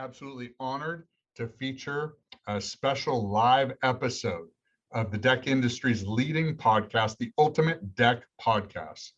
absolutely honored to feature a special live episode of the deck industry's leading podcast, the Ultimate Deck Podcast.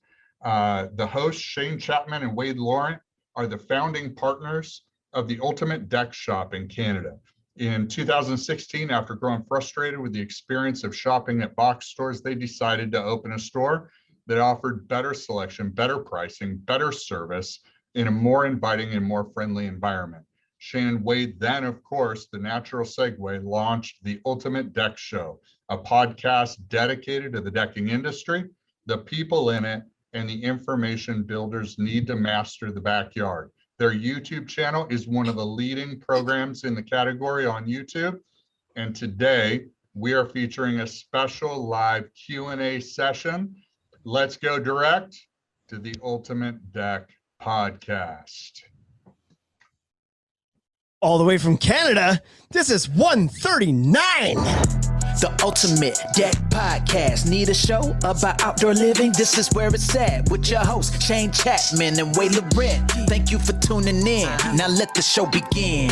The hosts, Shane Chapman and Wade Laurent, are the founding partners of the Ultimate Deck Shop in Canada. In 2016, after growing frustrated with the experience of shopping at box stores, they decided to open a store that offered better selection, better pricing, better service in a more inviting and more friendly environment. Shane and Wade then, of course, the natural segue, launched the Ultimate Deck Show, a podcast dedicated to the decking industry, the people in it, and the information builders need to master the backyard. Their YouTube channel is one of the leading programs in the category on YouTube. And today we are featuring a special live Q&A session. Let's go direct to the Ultimate Deck Podcast. All the way from Canada, this is 139. The Ultimate Deck Podcast. Need a show about outdoor living? This is where it's at with your host, Shane Chapman and Wade Laurent. Thank you for tuning in. Now let the show begin.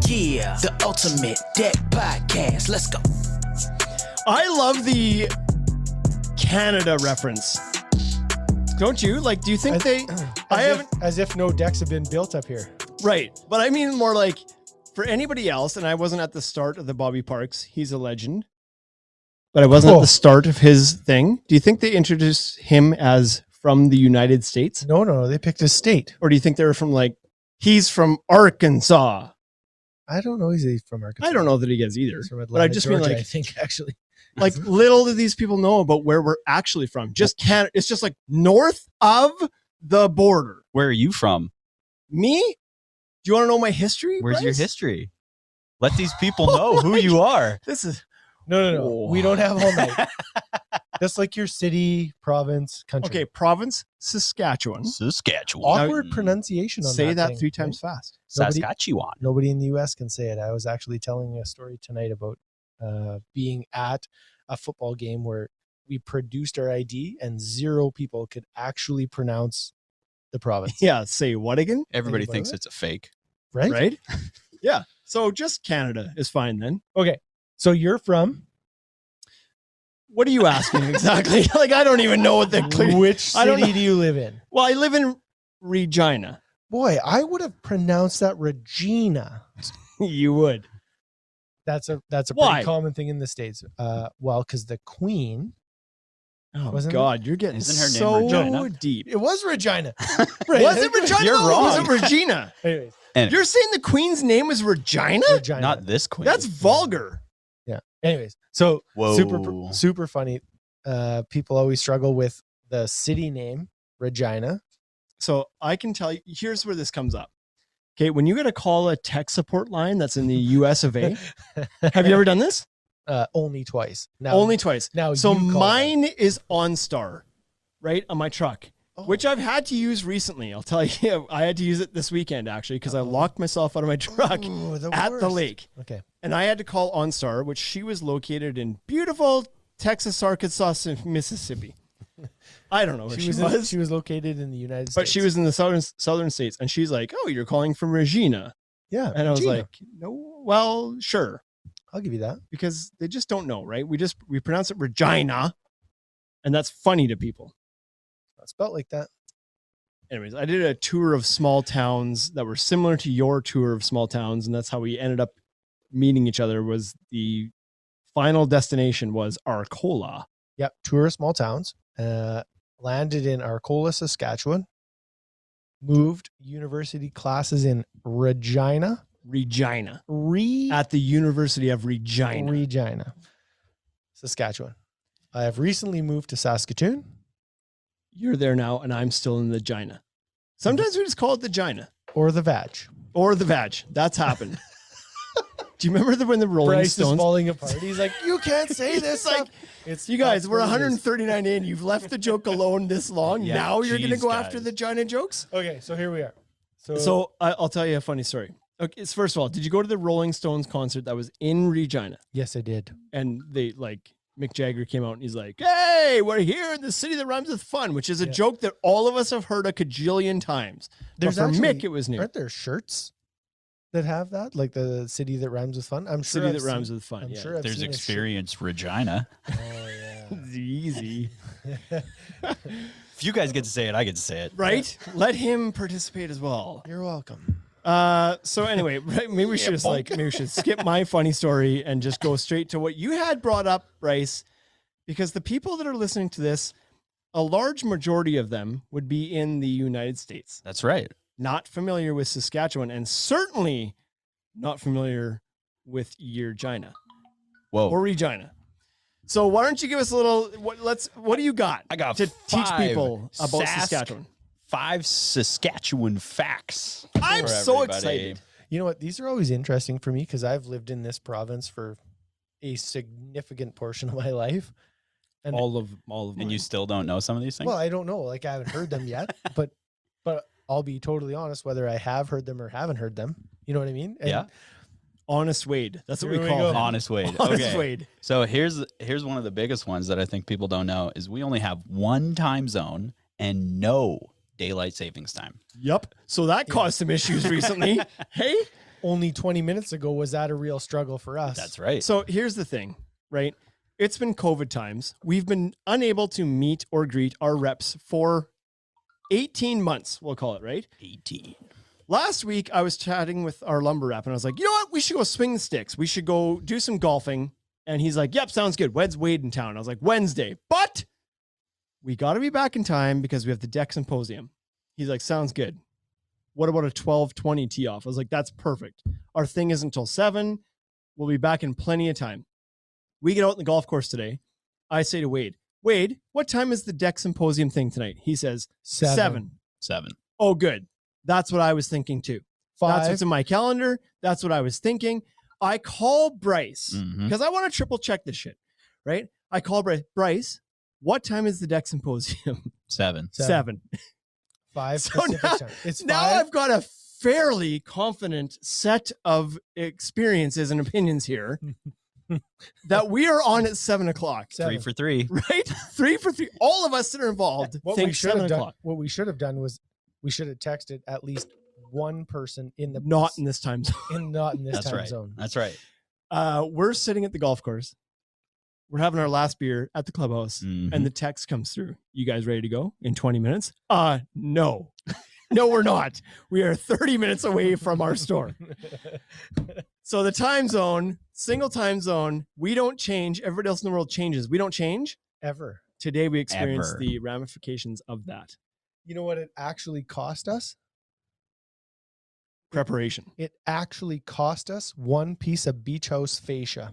Yeah. The Ultimate Deck Podcast. Let's go. I love the Canada reference. Don't you? Like, do you think as if no decks have been built up here. Right. But I mean more like for anybody else, and I wasn't at the start of the Bobby Parks, he's a legend, but I wasn't at the start of his thing. Do you think they introduced him as from the United States? No, they picked a state. Or do you think they were from like, he's from Arkansas? I don't know. He's from Arkansas. I don't know that he is either. He's from Atlanta, but I just Georgia, mean like, I think actually. Like little do these people know about where we're actually from. Just Canada. It's just like north of the border. Where are you from? Me? Do you want to know my history? Where's Bryce? your history? Let these people know who you are. This is no. We don't have all night. That's like your city, province, country. okay. Province, Saskatchewan. Awkward pronunciation on Say that thing, three times fast. Saskatchewan. Nobody in the U.S. can say it. I was actually telling a story tonight about being at a football game where we produced our ID and 0 people could actually pronounce the province. Yeah. Say what again? Everybody thinks it's a fake. Right? Yeah. So just Canada is fine then. Okay. So you're from What are you asking exactly? Like, I don't even know what the clear. which I don't city know. do you live in? Well, I live in Regina. Boy, I would have pronounced that Regina. You would. That's a Why? pretty common thing in the States. Well, because the Queen. Oh Wasn't God, you're getting Isn't her so name Regina? deep. It was Regina. Was it Regina? You're or wrong. Was it Regina? Anyways, You're saying the Queen's name is Regina? Regina. Not this queen. That's vulgar. Yeah. Anyways, so Whoa. super funny. People always struggle with the city name Regina. So I can tell you, here's where this comes up. Okay, when you got to call a tech support line that's in the US of A, have you ever done this? Only twice. Now, Only twice. Now, So you call mine is OnStar, right, on my truck, Oh. which I've had to use recently. I'll tell you, I had to use it this weekend, actually, because I locked myself out of my truck Ooh, the at the worst. lake. Okay. And I had to call OnStar, which she was located in beautiful Texas, Arkansas, Mississippi. I don't know where she was. She was located in the United States. But she was in the southern states, and she's like, "Oh, you're calling from Regina," Yeah. and I was Regina. like, "No, well, sure," I'll give you that. because they just don't know, right? We pronounce it Regina, and that's funny to people. Not spelled like that. Anyways, I did a tour of small towns that were similar to your tour of small towns, and that's how we ended up meeting each other. Was the final destination was Arcola. Yep. Tour of small towns. Landed in Arcola, Saskatchewan. Moved university classes in Regina. At the University of Regina, Saskatchewan. I have recently moved to Saskatoon. You're there now, and I'm still in the Gina. Sometimes we just call it the Gina Or the Vag. or the Vag. That's happened. Do you remember when the Rolling Bryce is Stones? falling apart. He's like, you can't say this. It's like, stuff. It's you guys, we're that's what it is. 139 in. You've left the joke alone this long. Yeah, Now you're going to geez, go after guys. the Gina jokes? Okay, so here we are. So I'll tell you a funny story. Okay, so first of all, did you go to the Rolling Stones concert that was in Regina? yes, I did. And they like Mick Jagger came out and he's like, "Hey, we're here in the city that rhymes with fun," which is a joke that all of us have heard a cajillion times. There's but for actually- Mick, it was new. Aren't there shirts that have that? Like the city that rhymes with fun? I'm sure. City I've that seen- rhymes with fun. I'm Yeah. sure I've There's seen a shit- Experience Regina. Oh yeah. Easy. If you guys get to say it, I get to say it. Right? Let him participate as well. You're welcome. So anyway, right, maybe we should maybe we should skip my funny story and just go straight to what you had brought up, Bryce, because the people that are listening to this, a large majority of them would be in the United States, That's right. not familiar with Saskatchewan, and certainly not familiar with Regina Whoa. or Regina. So why don't you give us a little? What do you got? I got to teach 5 people about Sask- Saskatchewan. 5 Saskatchewan facts. I'm for so everybody. excited. You know what? These are always interesting for me because I've lived in this province for a significant portion of my life. And All of And mine. you still don't know some of these things? well, I don't know. Like I haven't heard them yet, but I'll be totally honest whether I have heard them or haven't heard them. You know what I mean? And Yeah. Honest Wade. That's what Here we we call go. him. Honest Wade. Honest Okay. Wade. So here's one of the biggest ones that I think people don't know is we only have one time zone and no daylight savings time. Yep. So that caused some issues recently. Hey. only 20 minutes ago was that a real struggle for us. That's right. So here's the thing, right? It's been COVID times. We've been unable to meet or greet our reps for 18 months, we'll call it, right? 18. Last week, I was chatting with our lumber rep and I was like, you know what? We should go swing the sticks. We should go do some golfing. And he's like, yep, sounds good. When's Wade in town? I was like, Wednesday. But we got to be back in time because we have the deck symposium. He's like, sounds good. What about a 12:20 tee off? I was like, that's perfect. Our thing isn't until 7. We'll be back in plenty of time. We get out in the golf course today. I say to Wade, what time is the deck symposium thing tonight? He says, 7. 7. Oh, good. That's what I was thinking too. That's 5. what's in my calendar. That's what I was thinking. I call Bryce Mhm. because I want to triple check this shit, right? I call Bryce. Bryce, what time is the deck symposium? 7. 7. 5 So Pacific now- time. It's Now 5. I've got a fairly confident set of experiences and opinions here that we are on at 7 o'clock, 3 for 3. right? 3 for 3. All of us that are involved What we think should 7 have done. o'clock. What we should have done was we should have texted at least one person in the Not in this time zone. not in this That's time right. zone. That's right. We're sitting at the golf course. We're having our last beer at the clubhouse, Mhm. and the text comes through. You guys ready to go in 20 minutes? No. No, we're not. We are 30 minutes away from our store. So the time zone, single time zone, we don't change. Everybody else in the world changes. We don't change. Ever. Today we experience Ever. the ramifications of that. You know what it actually cost us? Preparation. It actually cost us one piece of beach house fascia.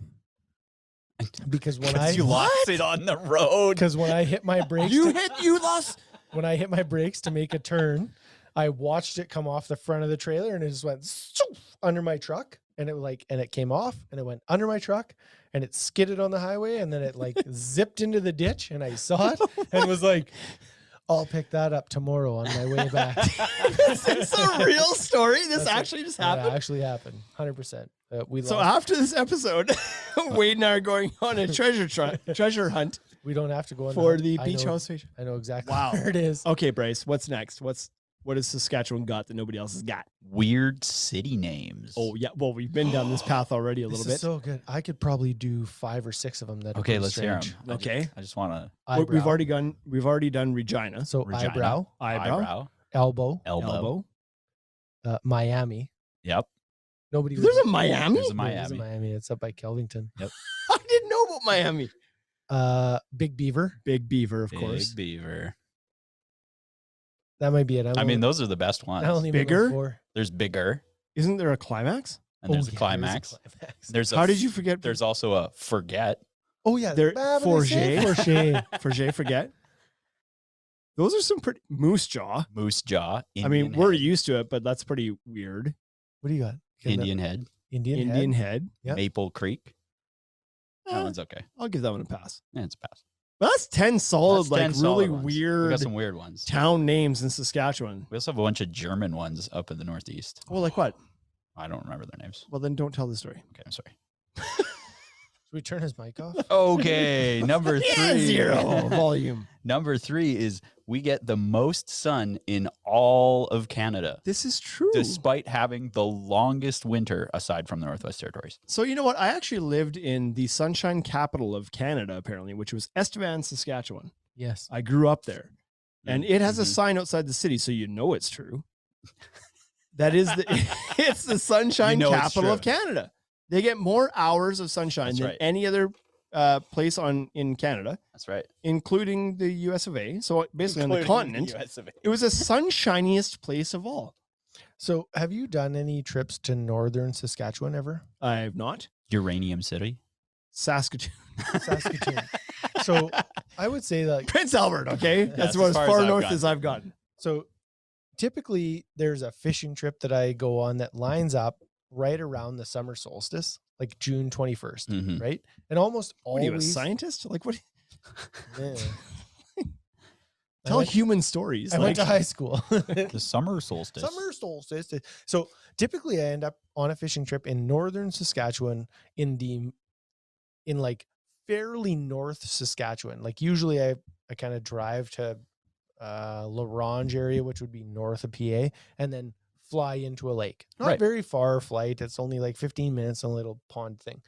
Because when I You lost it on the road. because when I hit my brakes You lost. when I hit my brakes to make a turn, I watched it come off the front of the trailer and it just went "Shoof" under my truck and it came off and it went under my truck and it skidded on the highway and then it like zipped into the ditch and I saw it and was like, I'll pick that up tomorrow on my way back. Is this a real story? This That's what- actually just Yeah, happened? actually happened. 100%. We So lost. after this episode, Wade and I are going on a treasure hunt We don't have to go on for hunt. the I beach know- house station. I know exactly Wow. where it is. Okay, Bryce, what's next? What has Saskatchewan got that nobody else has got? Weird city names. Oh yeah, well we've been down this path already a This little is bit. so good. I could probably do 5 or 6 of them. That are Okay, pretty let's hear strange. them. Okay. I just want to We've Eyebrow. already done Regina, So Regina. eyebrow, eyebrow, elbow, elbow. Miami. Yep. Nobody. There's would- a Miami. There's a Yeah, there's a Miami. Miami. It's up by Kelvington. I didn't know about Miami. Big Beaver. Big Beaver, of Big course. Beaver. That might be it. I mean, those are the best I only ones. know Bigger? 4. There's bigger, Isn't there a climax? and there's Oh, a yeah, climax. climax. There's a How did you forget? There's also a forget. Oh yeah, There- Forget. Forget, forget. Those are some pretty moose jaw. Moose jaw. I mean, Indian we're head, used to it, but that's pretty weird. What do you got? Indian head. Indian head. Yeah. Maple Creek. That Eh, one's okay. I'll give that one a pass. Yeah, it's a pass. But that's 10 solid, That's like 10 really solid ones. We weird got some weird ones. town names in Saskatchewan. We also have a bunch of German ones up in the Northeast. Well, like what? I don't remember their names. Well, then don't tell the story. Okay, I'm sorry. Should we turn his mic off? Okay, number Yeah, 3. 0 volume. Number 3 is we get the most sun in all of Canada, This is true. despite having the longest winter aside from the Northwest Territories. So you know what? I actually lived in the sunshine capital of Canada, apparently, which was Estevan, Saskatchewan. Yes. I grew up there, and it has a Mhm. sign outside the city, so you know it's true. That is the it's the sunshine You know it's capital of true. Canada. They get more hours of sunshine That's than right. any other place in Canada, That's right. including the US of A. So basically on the continent, it was the sunshiniest place of all. So have you done any trips to northern Saskatchewan ever? I've not. Uranium City. Saskatoon. Saskatoon. So I would say that Prince Albert, okay? That's That's about as as far far as I've north gotten. as I've gotten. so typically there's a fishing trip that I go on that lines up right around the summer solstice, like June 21st, Mhm. right? And almost What are you, a always scientist? Like what? Yeah. Tell went- human stories. I went to like- high school. The summer solstice. Summer solstice. So typically I end up on a fishing trip in northern Saskatchewan in like fairly north Saskatchewan. Like usually I kind of drive to La Ronge area, which would be north of PA, and then fly into a lake. Not Right. very far flight. It's only like 15 minutes on a little pond thing.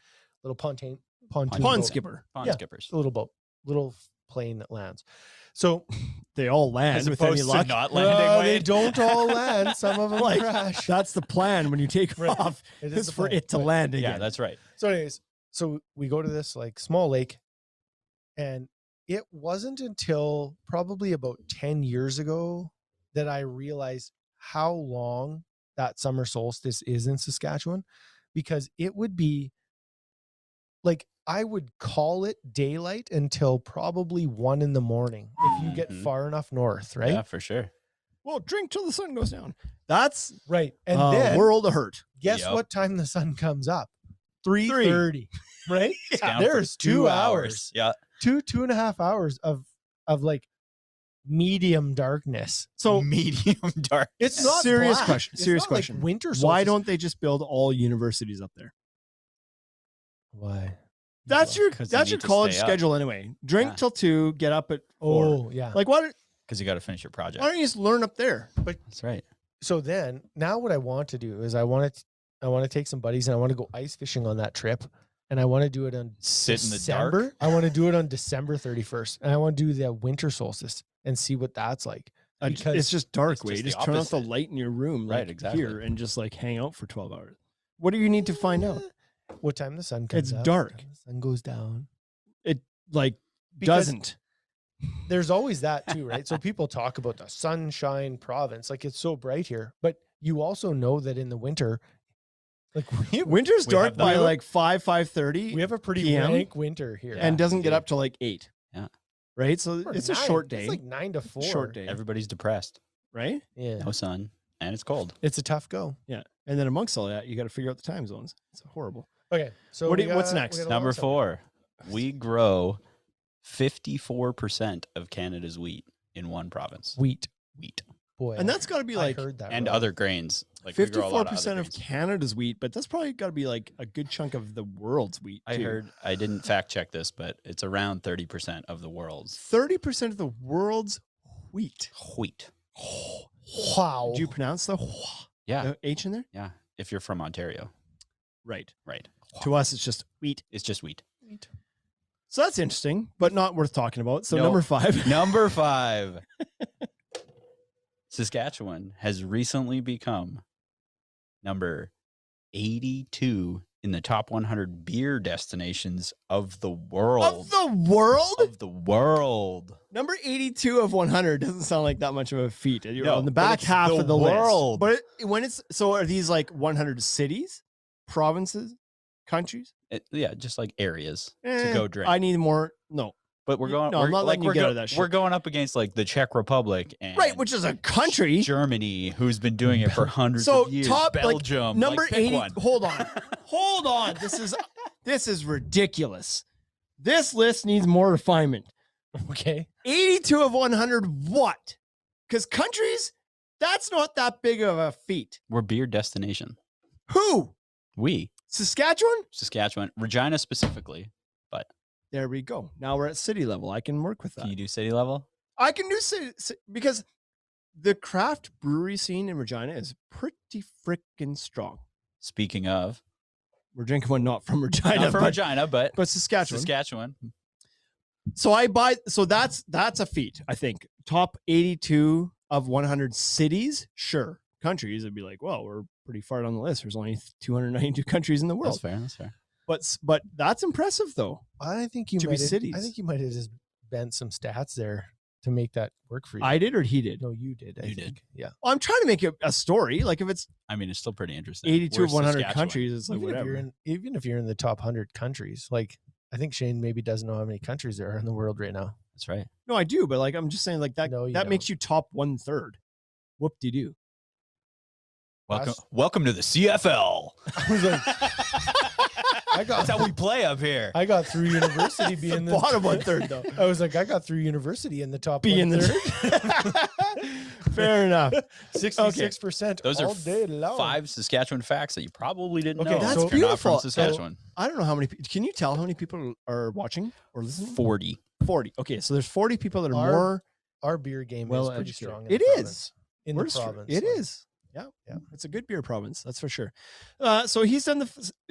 Little pontoon Pond boat. skipper. Pond Yeah. skippers. A little boat. Little plane that lands. So They all land As with any opposed to luck. not landing, they Wade. don't all land. Some of them Like, crash. That's the plan when you take Right. off. It Is the for plan. it to But- land again. Yeah, that's right. So anyways, so we go to this like small lake, and it wasn't until probably about 10 years ago that I realized how long that summer solstice is in Saskatchewan, because it would be like, I would call it daylight until probably 1 in the morning if you get Mhm. far enough north, right? Yeah, for sure. Well, drink till the sun goes down. That's Right. And a then world of hurt. guess Yep. what time the sun comes up? 3:30, right? It's down for There's 2 hours. Yeah. 2.5 hours of like medium darkness. So Medium dark. It's not Serious black. question, It's serious not like question. winter solstice. why don't they just build all universities up there? Why? That's your 'Cause you that's your need to college stay up. schedule anyway. Drink Yeah. till 2, get up at 4. Oh yeah. Like why Because you got to finish your project. don't you just learn up there? That's right. So then now what I want to do is I want to take some buddies and I want to go ice fishing on that trip, and I want to do it on Sit in the December. dark. I want to do it on December 31st, and I want to do the winter solstice and see what that's like. Because It's just dark, it's way. just Just the turn off the opposite. light in your room, Right, like exactly. here, and just like hang out for 12 hours. What do you need to find out? What time the sun comes It's up, what dark. time the sun goes down. Like Because doesn't. there's always that too, right? So people talk about the sunshine province, like it's so bright here, but you also know that in the winter, like Winter's we dark have the- by like 5:30 we have a pretty PM? rank winter here. and doesn't we get do. up till like 8. Yeah. Right? So Or it's a 9. short day. It's like 9 to 4. Short day. Everybody's depressed. Right? Yeah. No sun. And it's cold. It's a tough go. Yeah. And then amongst all that, you got to figure out the time zones. It's horrible. Okay. So What do we you- what's got- next? we got a Number long summer. 4. We grow 54% of Canada's wheat in one province. Wheat. Wheat. Boy. And that's got to be like I heard that. And wrong. other grains. Like we grow a lot of 54% other of grains. Canada's wheat, but that's probably got to be like a good chunk of the world's wheat. I too. heard, I didn't fact check this, but it's around 30% of the world's 30% of the world's wheat. wheat. Wow. Did you pronounce the Yeah. H in there? Yeah. If you're from Ontario. Right. Right. To us, it's just wheat. It's just wheat. So that's interesting, but not worth talking about. So No. number 5. Number 5. Saskatchewan has recently become number 82 in the top 100 beer destinations of the world. Of the world? Of the world. Number 82 of 100 doesn't sound like that much of a feat. You're No, on the but back it's half the of the world. list. But when it's so, are these like 100 cities, provinces, countries? Yeah, just like areas to Eh, go drink. I need more. No, but we're going. no, I'm we're, not like letting you we're, get out of that we're shit. going up against like the Czech Republic and right, which is a country. Germany, who's been doing it for hundreds So of years. top, like, Belgium, Number like, pick 80. one. Hold on, hold on. This is ridiculous. This list needs more refinement. Okay. 82 of 100. What? Because countries, that's not that big of a feat. We're beer destination. Who? Saskatchewan? Regina specifically. There we go. Now we're at city level. I can work with that. Can you do city level? I can do city because the craft brewery scene in Regina is pretty freaking strong. Speaking of, We're drinking one not from Regina, not from Regina, but Saskatchewan. Saskatchewan. So that's a feat, I think. Top 82 of 100 cities, sure. Countries, it'd be like, well, we're pretty far down the list. There's only 292 countries in the world. That's fair. But that's impressive though. I think you To be might have, cities. I think you might have just bent some stats there to make that work for you. I did or he did? No, you did. I You think. did. Yeah. Well, I'm trying to make it a story. Like if it's I mean, it's still pretty interesting. 82 of Where's 100 Saskatchewan? countries, it's like Even if, whatever. even if you're in the top 100 countries, like I think Shane maybe doesn't know how many countries there are in the world right now. That's right. No, I do, but like I'm just saying like that No, you that makes don't. you top 1/3. Whoop de doo. Welcome to the CFL. I was like, I got That's how we play up here. I got through university The being the bottom 1/3 though. I was like, I got through university in the top Be in the 1/3. Fair enough. 66% Those all are day long. 5 Saskatchewan facts that you probably didn't Okay, know. that's if you're not from beautiful. So- Saskatchewan. I don't know how many. Can you tell how many people are watching or listening? 40. 40. Okay, so there's 40 people that are Our more Our beer game well is pretty educated. strong. In It the is. province. In We're the str- province. It like, is. Yeah, Yeah. It's a good beer province, that's for sure. So he's done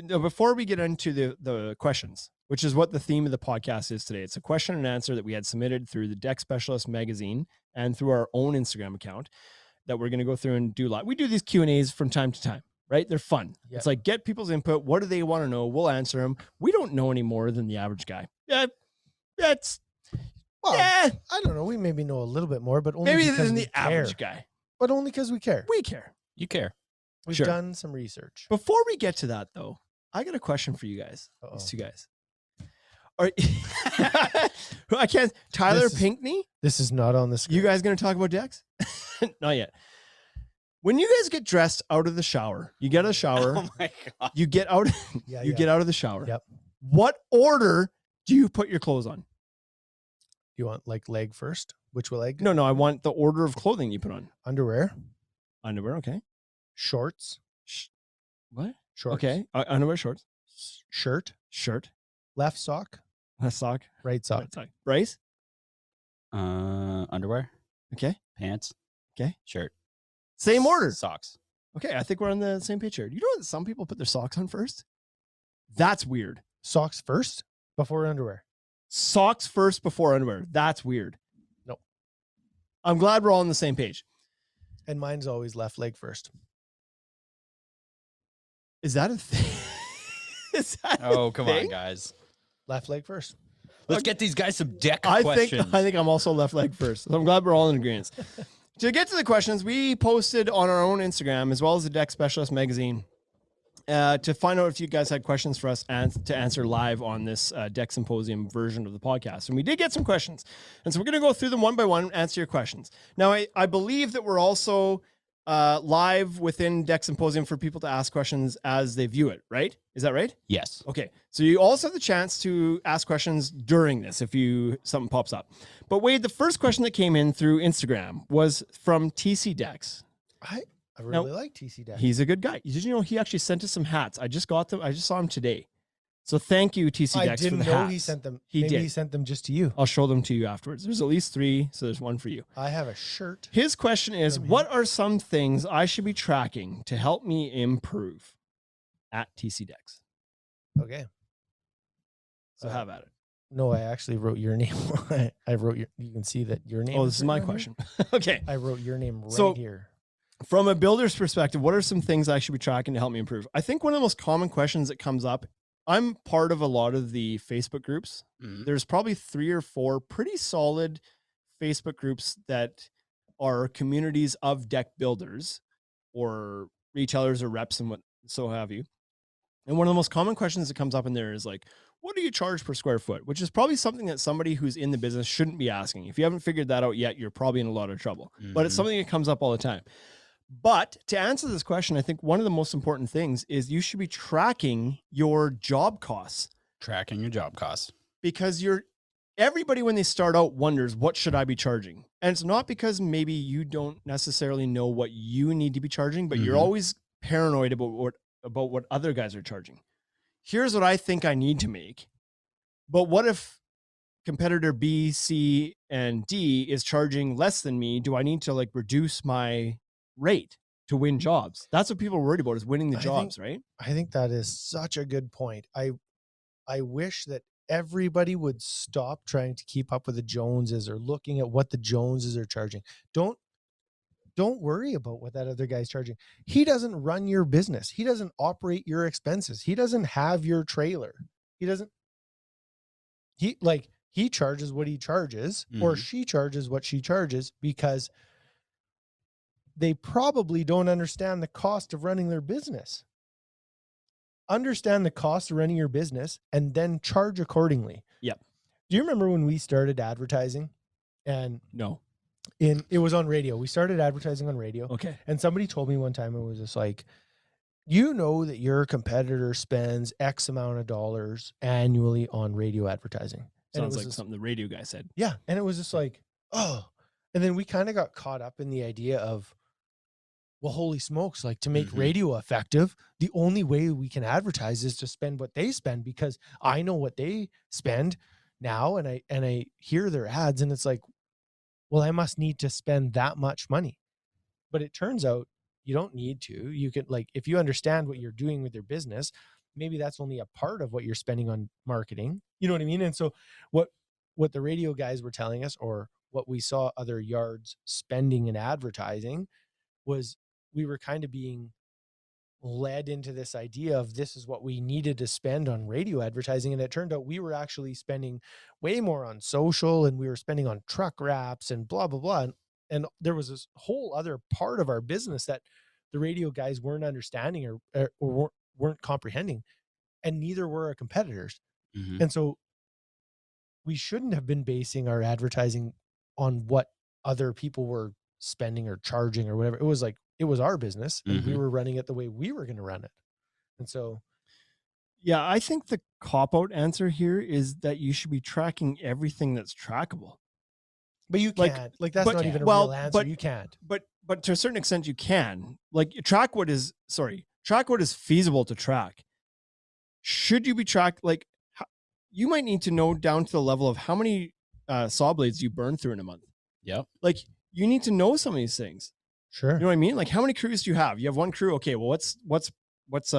before we get into the questions, which is what the theme of the podcast is today. It's a question and answer that we had submitted through the Deck Specialist magazine and through our own Instagram account that we're going to go through and do live. We do these Q&As from time to time, right? They're fun. Yeah. It's like get people's input. What do they want to know? We'll answer them. We don't know any more than the average guy. Yeah, that's Well, yeah, I don't know. We maybe know a little bit more, but only maybe because than we the average care. guy. But only because we care. We care. You care. We've Sure. done some research. Before we get to that, though, I got a question for you guys. Uh-oh. These two guys. Are I can't. Tyler This is- Pinckney. This is not on the script. You guys going to talk about decks? Not yet. When you guys get dressed out of the shower, you get out of the shower. Oh my God. You get out. Yeah, you yeah. get out of the shower. Yep. What order do you put your clothes on? You want like leg first? Which leg? No. I want the order of clothing you put on. Underwear, Underwear. Okay. shorts, What? shorts. Okay. Underwear, shorts, Shirt, shirt, left sock, left sock, right sock. right sock. Brace. Underwear, Okay. pants, Okay. shirt, Same order. socks. Okay, I think we're on the same page here. You know that some people put their socks on first? That's weird. Socks first before underwear. Socks first before underwear. That's weird. Nope. I'm glad we're all on the same page. And mine's always left leg first. Is that a thing? Is that a Oh, come on, thing? guys. Left leg first. Let's get these guys some deck I questions. think I'm also left leg first. So I'm glad we're all in agreement. To get to the questions, we posted on our own Instagram as well as the Deck Specialist magazine to find out if you guys had questions for us and to answer live on this Deck Symposium version of the podcast. And we did get some questions. And so we're going to go through them one by one and answer your questions. Now, I believe that we're also live within Deck Symposium for people to ask questions as they view it, right? Is that right? Yes. Okay, so you also have the chance to ask questions during this if something pops up. But Wade, the first question that came in through Instagram was from TC Decks. I Now, really like TC Deck. He's a good guy. Did you know he actually sent us some hats? I just got them. I just saw him today. So thank you, TC I Decks, for didn't the know hats. he sent them. He Maybe did. he sent them just to you. I'll show them to you afterwards. There's at least 3, so there's one for you. I have a shirt. His question is, From him. what are some things I should be tracking to help me improve at TC Decks? Okay. So have at it. No, I actually wrote your name. I wrote your. You can see that your name. Oh, this is my written on here. question. Okay. I wrote your name right So- here. From a builder's perspective, what are some things I should be tracking to help me improve? I think one of the most common questions that comes up, I'm part of a lot of the Facebook groups. Mhm. There's probably 3 or 4 pretty solid Facebook groups that are communities of deck builders or retailers or reps and what so have you. And one of the most common questions that comes up in there is like, what do you charge per square foot? Which is probably something that somebody who's in the business shouldn't be asking. If you haven't figured that out yet, you're probably in a lot of trouble. But it's Mhm. something that comes up all the time. But to answer this question, I think one of the most important things is you should be tracking your job costs Tracking your job costs. because everybody when they start out wonders, what should I be charging? And it's not because maybe you don't necessarily know what you need to be charging, but you're Mhm. always paranoid about what about what other guys are charging. Here's what I think I need to make. But what if competitor B, C, and D is charging less than me? Do I need to like reduce my rate to win jobs? That's what people are worried about, is winning the jobs, right? I think that is such a good point. I wish that everybody would stop trying to keep up with the Joneses or looking at what the Joneses are charging. Don't worry about what that other guy's charging. He doesn't run your business. He doesn't operate your expenses. He doesn't have your trailer. He charges what he charges, or she charges what she charges, because they probably don't understand the cost of running their business. Understand the cost of running your business and then charge accordingly. Yep. Do you remember when we started advertising? And No. it was on radio. We started advertising on radio. Okay. And somebody told me one time, it was just like, you know that your competitor spends X amount of dollars annually on radio advertising. And Sounds it was like just, something the radio guy said. yeah. And it was just like, oh. And then we kind of got caught up in the idea of, well, holy smokes, like, to make radio effective, the only way we can advertise is to spend what they spend, because I know what they spend now, and I hear their ads, and it's like, well, I must need to spend that much money. But it turns out you don't need to. You can, like, if you understand what you're doing with your business, maybe that's only a part of what you're spending on marketing. You know what I mean? And so what the radio guys were telling us, or what we saw other yards spending in advertising, was we were kind of being led into this idea of this is what we needed to spend on radio advertising. And it turned out we were actually spending way more on social, and we were spending on truck wraps and blah, blah, blah. And there was this whole other part of our business that the radio guys weren't understanding or weren't comprehending, and neither were our competitors. And so we shouldn't have been basing our advertising on what other people were spending or charging or whatever. It was like, it was our business, and we were running it the way we were going to run it. And so, yeah, I think the cop-out answer here is that you should be tracking everything that's trackable. but you can't. Like that's not even a real answer. You can't. But to a certain extent, you can. Like track what is feasible to track. Should you be tracked? Like you might need to know down to the level of how many saw blades you burn through in a month. Yep. Like you need to know some of these things. Sure. You know what I mean? Like how many crews do you have? You have one crew. Okay. Well, what's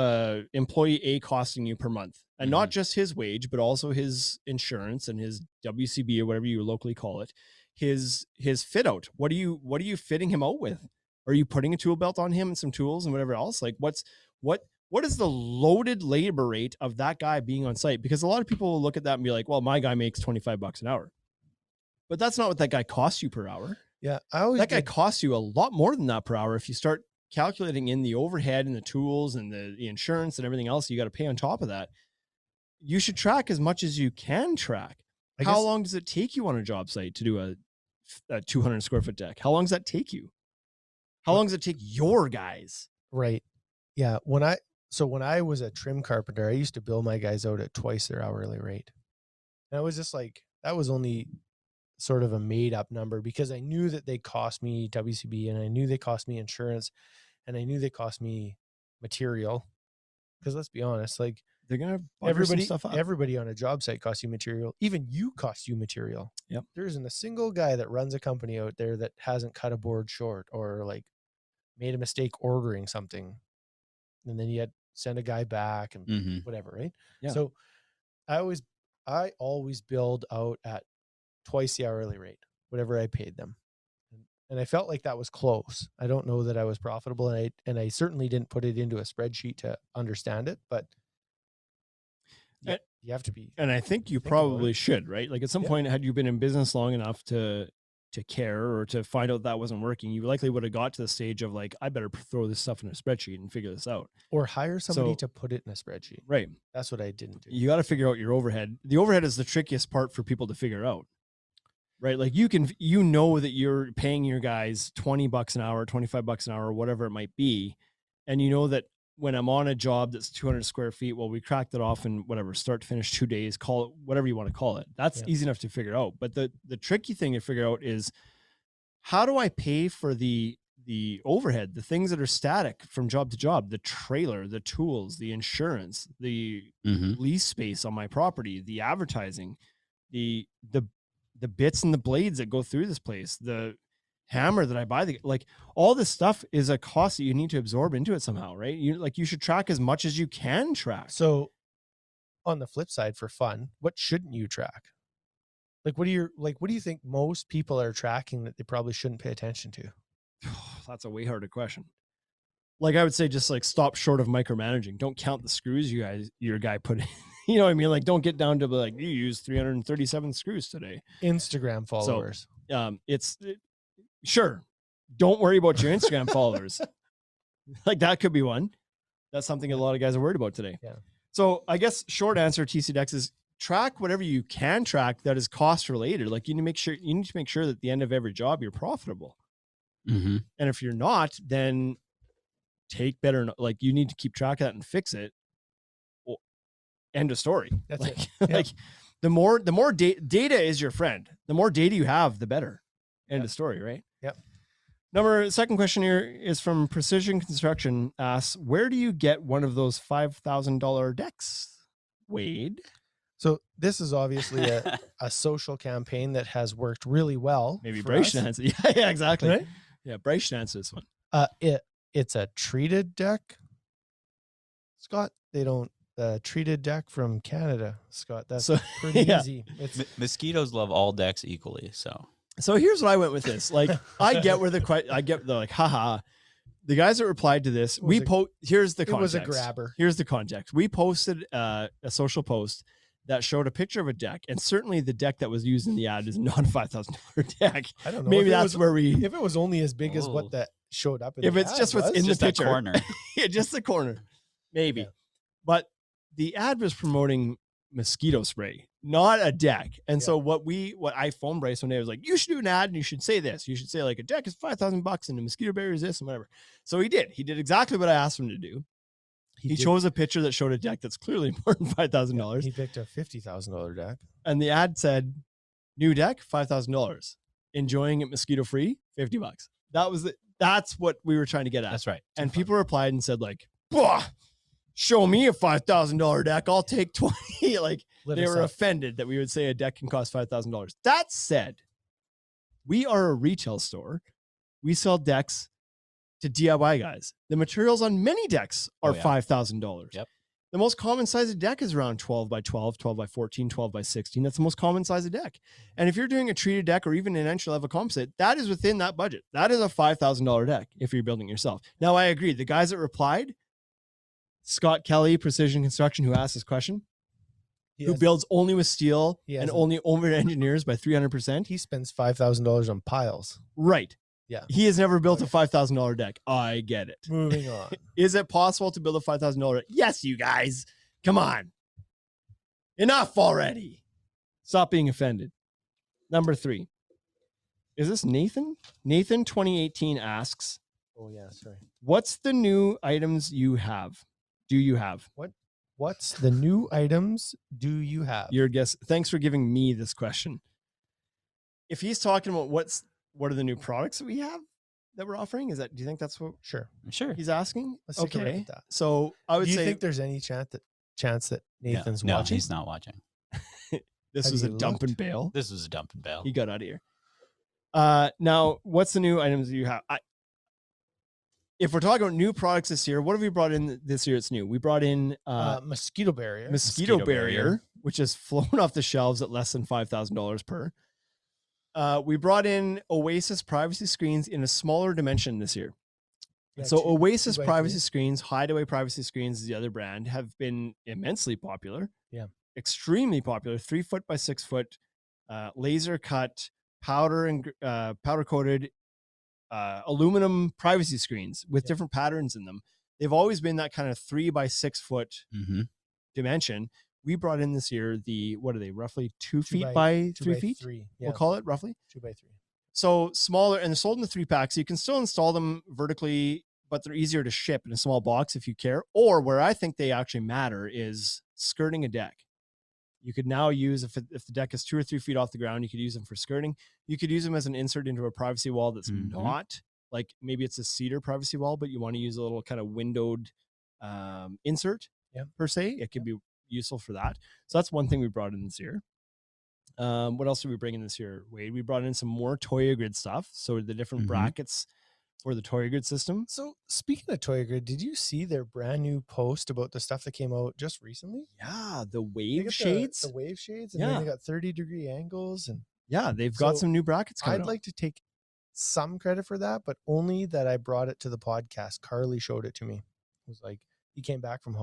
employee A costing you per month? And not just his wage, but also his insurance and his WCB or whatever you locally call it. His fit out. What are you fitting him out with? Are you putting a tool belt on him and some tools and whatever else? Like what is the loaded labor rate of that guy being on site? Because a lot of people will look at that and be like, well, my guy makes $25 an hour. But that's not what that guy costs you per hour. Yeah. That guy costs you a lot more than that per hour. If you start calculating in the overhead and the tools and the insurance and everything else you got to pay on top of that, you should track as much as you can track. How long does it take you on a job site to do a 200 square foot deck? How long does that take you? How long does it take your guys? Right. Yeah. When I was a trim carpenter, I used to bill my guys out at twice their hourly rate. And I was just like, that was only sort of a made up number because I knew that they cost me WCB and I knew they cost me insurance and I knew they cost me material. Because let's be honest, like they're going to everybody on a job site costs you material. Even you cost you material. Yep. There isn't a single guy that runs a company out there that hasn't cut a board short or like made a mistake ordering something. And then you had to send a guy back and whatever, right? Yeah. So I always billed out at twice the hourly rate, whatever I paid them. And I felt like that was close. I don't know that I was profitable and I certainly didn't put it into a spreadsheet to understand it, but you have to be. And I think you probably should, right? Like at some point, had you been in business long enough to care or to find out that wasn't working, you likely would have got to the stage of like, I better throw this stuff in a spreadsheet and figure this out. Or hire somebody to put it in a spreadsheet. Right. That's what I didn't do. You got to figure out your overhead. The overhead is the trickiest part for people to figure out. Right. Like you know that you're paying your guys $20 an hour, $25 an hour, whatever it might be. And you know that when I'm on a job that's 200 square feet, well, we cracked it off in whatever, start to finish 2 days, call it whatever you want to call it. That's easy enough to figure out. But the tricky thing to figure out is how do I pay for the the overhead, the things that are static from job to job, the trailer, the tools, the insurance, the lease space on my property, the advertising, the bits and the blades that go through this place, the hammer that I buy, like all this stuff is a cost that you need to absorb into it somehow, right? You should track as much as you can track. So on the flip side, for fun, what shouldn't you track? Like, what do you think most people are tracking that they probably shouldn't pay attention to? That's a way harder question. Like, I would say just like stop short of micromanaging. Don't count the screws your guy put in. You know what I mean? Like, don't get down to like, you used 337 screws today. Instagram followers. So, sure. Don't worry about your Instagram followers. Like, that could be one. That's something a lot of guys are worried about today. Yeah. So I guess short answer, TC Decks, is track whatever you can track that is cost related. Like, you need to make sure that at the end of every job you're profitable. Mm-hmm. And if you're not, then take better, like, you need to keep track of that and fix it. Well, end of story. That's like, it. Yep. like the more data is your friend. The more data you have, the better. End of story, right? Yep. Second question here is from Precision Construction. Asks, where do you get one of those $5,000 decks, Wade? So this is obviously a social campaign that has worked really well. Maybe for Bryce us. should answer. Yeah, exactly. Right? Yeah, Bryce should answer this one. It's a treated deck, Scott. They don't treated deck from Canada, Scott. That's So, pretty yeah. easy. It's Mosquitoes love all decks equally. So here's what I went with this. Like, I get the like, haha. The guys that replied to this, here's the context. It was a grabber. Here's the context. We posted a social post that showed a picture of a deck, and certainly the deck that was used in the ad is not a $5,000 deck. I don't know. Maybe if that's where we. If it was only as big as what that showed up in If the it's ad just what's was. in the Just that picture, corner. yeah, just the corner, maybe. Yeah. But the ad was promoting mosquito spray, not a deck. And Yeah. so what I phoned Bryce one day, I was like, you should do an ad and you should say this. You should say like, a deck is $5,000 and a mosquito barrier is this and whatever. So he did exactly what I asked him to do. He chose a picture that showed a deck that's clearly more than $5,000. He picked a $50,000 deck. And the ad said, new deck, $5,000. Enjoying it mosquito free, $50. That's what we were trying to get at. That's right. And people replied and said like, "Bah, show me a $5,000 deck. I'll take 20." Like, Lit they us were up. offended that we would say a deck can cost $5,000. That said, we are a retail store. We sell decks to DIY guys. The materials on many decks are Oh, yeah. $5,000. Yep. The most common size of deck is around 12 by 12, 12 by 14, 12 by 16. That's the most common size of deck. And if you're doing a treated deck or even an entry level composite, that is within that budget. That is a $5,000 deck if you're building it yourself. Now, I agree. The guys that replied, Scott Kelly, Precision Construction, who asked this question, who builds only with steel He and has a- only over engineers by 300%. He spends $5,000 on piles. Right. Yeah. He has never built a $5,000 deck. I get it. Moving on. Is it possible to build a $5,000 deck? Yes, you guys. Come on. Enough already. Stop being offended. Number 3. Is this Nathan? Nathan 2018 asks, Oh yeah, sorry. what's the new items you have? Do you have? What's the new items do you have? Your guess. Thanks for giving me this question. If he's talking about what are the new products that we have that we're offering? Do you think that's what Sure. Sure. he's asking? Let's take a look Okay. at that. So I would Do you say think there's any chance that Nathan's no, watching? he's not watching. this Have was a you dump and looked? bail. This was a dump and bail. He got out of here. Now, what's the new items that you have? If we're talking about new products this year, what have we brought in this year? It's new. We brought in Mosquito barrier. mosquito Mosquito barrier, barrier. which has flown off the shelves at less than $5,000 per. We brought in Oasis privacy screens in a smaller dimension this year. Yeah, So two- Oasis 2x3. privacy screens, Hideaway privacy screens is the other brand, have been immensely popular. Yeah. Extremely popular. 3 foot by 6 foot, laser cut, powder and powder coated aluminum privacy screens with different patterns in them. They've always been that kind of 3 by 6 foot Mm-hmm. dimension. We brought in this year what are they, roughly 2 feet by- by 2 3 by feet? 3. Yeah. We'll call it roughly. 2 by 3. So smaller, and they're sold in the 3-pack. So you can still install them vertically, but they're easier to ship in a small box if you care. Or where I think they actually matter is skirting a deck. You could now use, if the deck is 2 or 3 feet off the ground, you could use them for skirting. You could use them as an insert into a privacy wall that's Mhm. not like maybe it's a cedar privacy wall, but you want to use a little kind of windowed insert per se, it could be useful for that. So that's one thing we brought in this year. What else did we bring in this year, Wade? We brought in some more Toya Grid stuff. So the different brackets for the Toya Grid system. So speaking of Toya Grid, did you see their brand new post about the stuff that came out just recently? Yeah, the They wave got shades. The wave shades, and then they got 30-degree angles. And Yeah, they've got So, some new brackets coming I'd out. like to take some credit for that, but only that I brought it to the podcast. Carly showed it to me. It was like, he came back from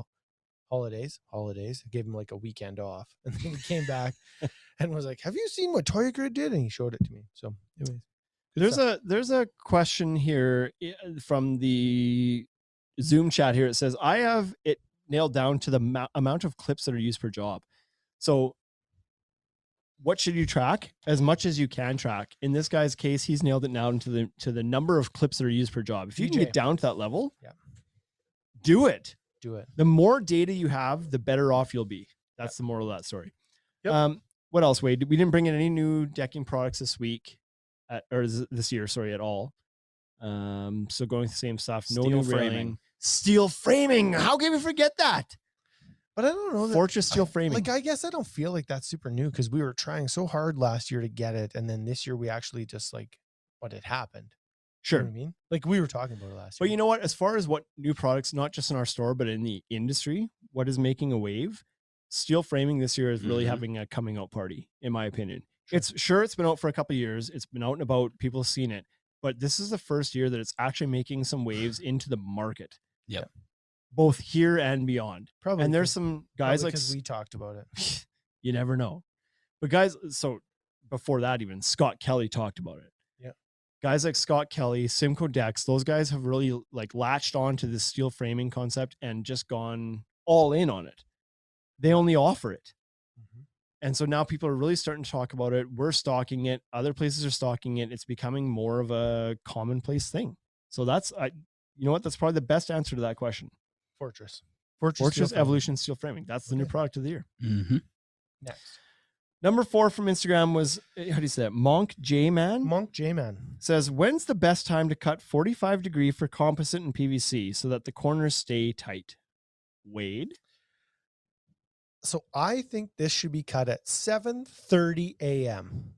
holidays. I gave him like a weekend off. And then he came back and was like, have you seen what Toya Grid did? And he showed it to me. So anyways. There's a question here from the Zoom chat here. It says, I have it nailed down to the amount of clips that are used per job. So what should you track? As much as you can track. In this guy's case, he's nailed it down to the number of clips that are used per job. If you can get down to that level, do it. Do it. The more data you have, the better off you'll be. That's the moral of that story. What else, Wade? We didn't bring in any new decking products this week, this year, at all. So going with the same stuff. No new railing. Steel framing. How can we forget that? But I don't know. Fortress steel framing. Like, I guess I don't feel like that's super new because we were trying so hard last year to get it. And then this year we actually just it happened. Sure. You know what I mean? Like we were talking about it last year. But you know what? As far as what new products, not just in our store, but in the industry, what is making a wave? Steel framing this year is really having a coming out party, in my opinion. Sure. It's been out for a couple of years. It's been out and about. People have seen it. But this is the first year that it's actually making some waves into the market. Yep. Both here and beyond. Probably. And there's some guys like because we talked about it. You never know. But guys, so before that, even Scott Kelly talked about it. Yeah. Guys like Scott Kelly, Simcoe Decks, those guys have really latched on to this steel framing concept and just gone all in on it. They only offer it. And so now people are really starting to talk about it. We're stocking it. Other places are stocking it. It's becoming more of a commonplace thing. So that's, you know what? That's probably the best answer to that question. Fortress Evolution Steel Framing. That's the new product of the year. Next. Number 4 from Instagram was, how do you say that? Monk J Man says, when's the best time to cut 45 degree for composite and PVC so that the corners stay tight? Wade? So I think this should be cut at 7:30 a.m.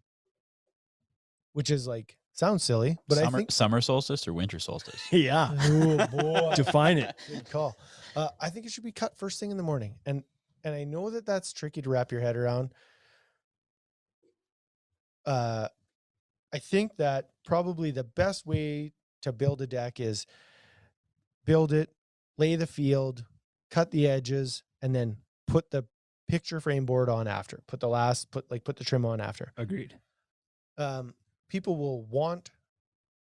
which is sounds silly, but I think summer solstice or winter solstice. Yeah. Oh boy. Define it. Good call. I think it should be cut first thing in the morning. And I know that that's tricky to wrap your head around. I think that probably the best way to build a deck is build it, lay the field, cut the edges, and then put the picture frame board on after. Put the trim on after. Agreed. People will want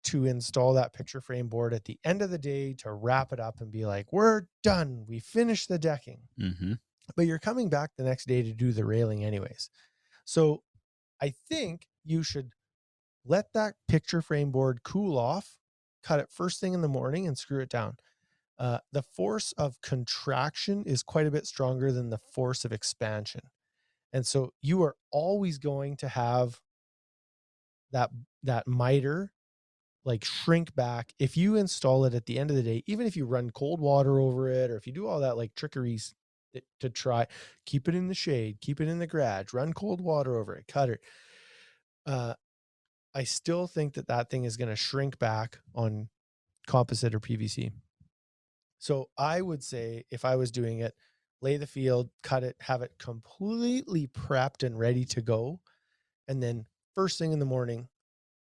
to install that picture frame board at the end of the day to wrap it up and be like, we're done. We finished the decking. But you're coming back the next day to do the railing anyways. So I think you should let that picture frame board cool off, cut it first thing in the morning and screw it down. The force of contraction is quite a bit stronger than the force of expansion. And so you are always going to have that miter shrink back. If you install it at the end of the day, even if you run cold water over it, or if you do all that trickeries to try, keep it in the shade, keep it in the garage, run cold water over it, cut it. I still think that thing is going to shrink back on composite or PVC. So I would say if I was doing it, lay the field, cut it, have it completely prepped and ready to go. And then first thing in the morning,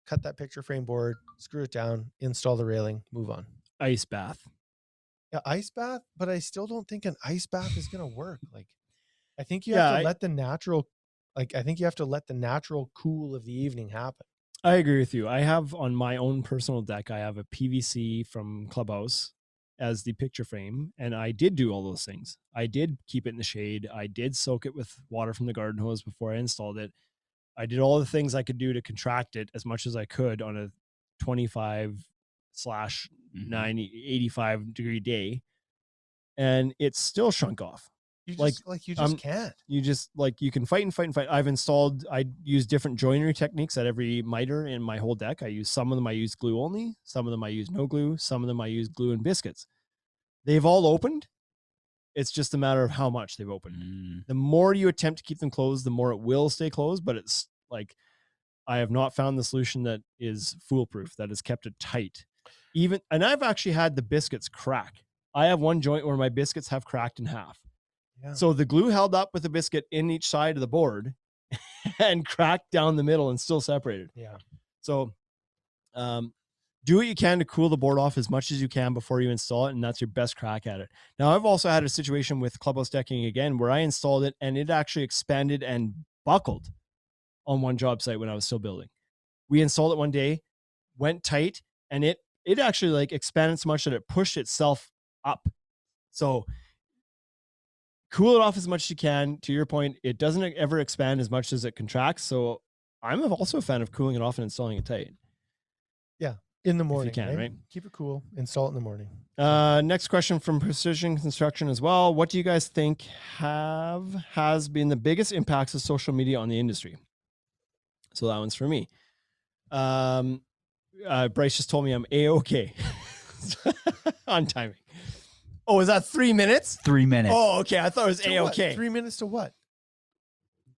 cut that picture frame board, screw it down, install the railing, move on. Ice bath. Yeah, ice bath, but I still don't think an ice bath is going to work. I think you have to let the natural, I think you have to let the natural cool of the evening happen. I agree with you. I have on my own personal deck, I have a PVC from Clubhouse as the picture frame. And I did do all those things. I did keep it in the shade. I did soak it with water from the garden hose before I installed it. I did all the things I could do to contract it as much as I could on a 25/85 degree day. And it still shrunk off. You Like, just can't. You just like, you can fight and fight and fight. I use different joinery techniques at every miter in my whole deck. Some of them I use glue only, some of them I use no glue, some of them I use glue and biscuits. They've all opened. It's just a matter of how much they've opened. The more you attempt to keep them closed, the more it will stay closed. But it's like, I have not found the solution that is foolproof, that has kept it tight. And I've actually had the biscuits crack. I have one joint where my biscuits have cracked in half. Yeah. So the glue held up with the biscuit in each side of the board and cracked down the middle and still separated. Yeah. So do what you can to cool the board off as much as you can before you install it, and that's your best crack at it. Now, I've also had a situation with Clubhouse decking again where I installed it and it actually expanded and buckled on one job site when I was still building. We installed it one day, went tight, and it actually like expanded so much that it pushed itself up. So cool it off as much as you can. To your point, it doesn't ever expand as much as it contracts. So I'm also a fan of cooling it off and installing it tight. Yeah. In the morning. If you can, right? Keep it cool. Install it in the morning. Next question from Precision Construction as well. What do you guys think has been the biggest impacts of social media on the industry? So that one's for me. Bryce just told me I'm A-okay on timing. Oh, is that 3 minutes? 3 minutes. Oh, okay. I thought it was To A-okay. what? 3 minutes to what?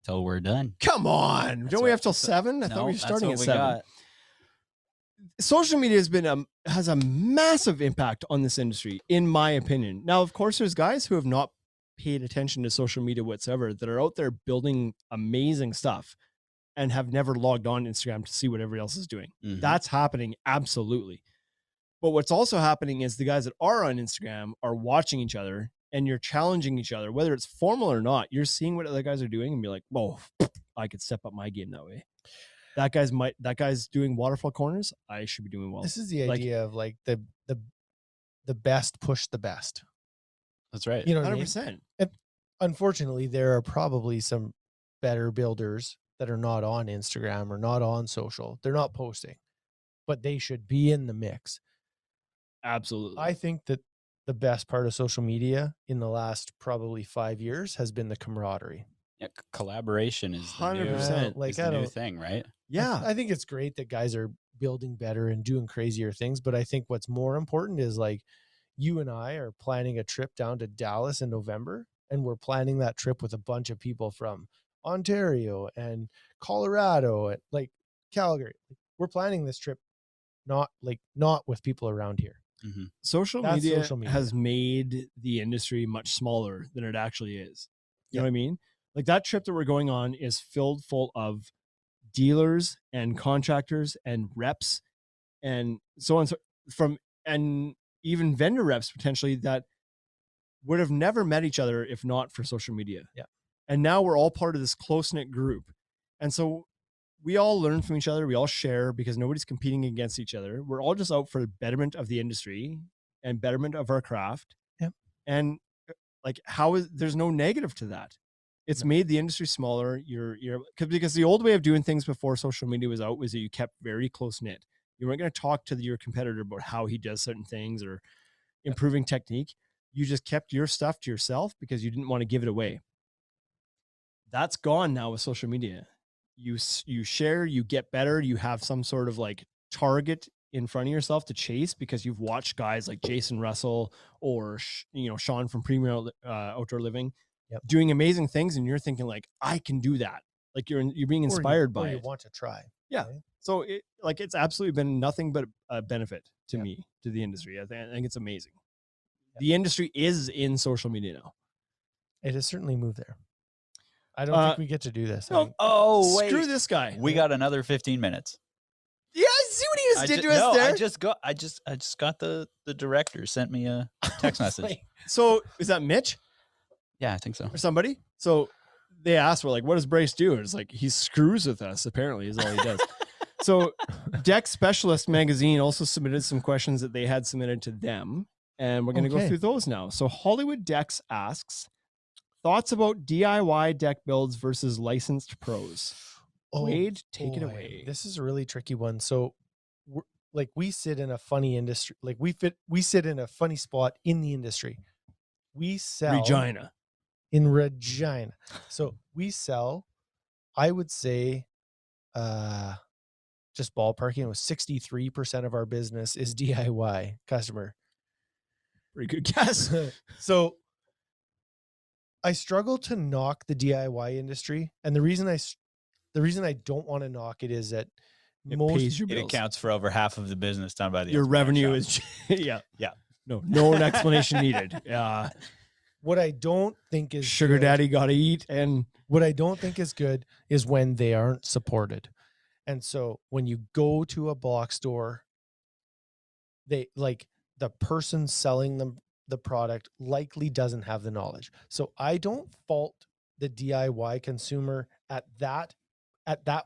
Till we're done. Come on. Don't we have till 7? I thought we were starting at 7. Social media has a massive impact on this industry, in my opinion. Now, of course, there's guys who have not paid attention to social media whatsoever that are out there building amazing stuff and have never logged on Instagram to see what everybody else is doing. Mhm. That's happening. Absolutely. But what's also happening is the guys that are on Instagram are watching each other and you're challenging each other, whether it's formal or not. You're seeing what other guys are doing and be like, "Whoa, I could step up my game that way. That guy's doing waterfall corners. I should be doing well." This is the Like- idea of like the best push the best. That's right. You know what I mean? 100%. Unfortunately, there are probably some better builders that are not on Instagram or not on social. They're not posting, but they should be in the mix. Absolutely. I think that the best part of social media in the last probably 5 years has been the camaraderie. Yeah, collaboration is the new, 100%. Like, is the I new don't- thing, right? yeah. I think it's great that guys are building better and doing crazier things, but I think what's more important is like you and I are planning a trip down to Dallas in November, and we're planning that trip with a bunch of people from Ontario and Colorado and like Calgary. We're planning this trip not with people around here. Social That's media, social media. has made the industry much smaller than it actually is. You know Yeah. what I mean? Like that trip that we're going on is filled full of dealers and contractors and reps and so on and even vendor reps potentially that would have never met each other if not for social media. Yeah. And now we're all part of this close-knit group. And so we all learn from each other. We all share because nobody's competing against each other. We're all just out for the betterment of the industry and betterment of our craft. Yep. And like, there's no negative to that. It's made the industry smaller. Because the old way of doing things before social media was out was that you kept very close knit. You weren't going to talk to your competitor about how he does certain things or improving technique. You just kept your stuff to yourself because you didn't want to give it away. That's gone now with social media. You share, you get better, you have some sort of like target in front of yourself to chase because you've watched guys like Jason Russell or Sean from Premier Outdoor Living doing amazing things, and you're thinking like, I can do that. Like you're being inspired by you it. want to try. Yeah. right? So it's absolutely been nothing but a benefit to me, to the industry. I think it's amazing. The industry is in social media now. It has certainly moved there. I don't think we get to do this. No, Oh, wait. screw this guy. We got another 15 minutes. Yeah, see what he just did to us there. I just got the director sent me a text message. So is that Mitch Yeah, I think so. or somebody? So they asked, we're like, what does Bryce do? And it's like, he screws with us, apparently, is all he does. So Deck Specialist Magazine also submitted some questions that they had submitted to them. And we're going to go Okay. through those now. So Hollywood Decks asks, thoughts about DIY deck builds versus licensed pros? Wade, take it boy, away. This is a really tricky one. So we sit in a funny industry. Like we sit in a funny spot in the industry. We sell Regina. in Regina. So we sell, I would say, just ballparking, it was 63% of our business is DIY customer. Pretty good guess. So I struggle to knock the DIY industry, and the reason I don't want to knock it is that It pays your It bills. accounts for over half of the business done by the Your Ultimate Deck revenue Shop. is yeah. Yeah. No explanation needed. what I don't think is Sugar good- daddy got to eat, and What I don't think is good is when they aren't supported. And so when you go to a box store, they like the person selling them the product likely doesn't have the knowledge. So I don't fault the DIY consumer at that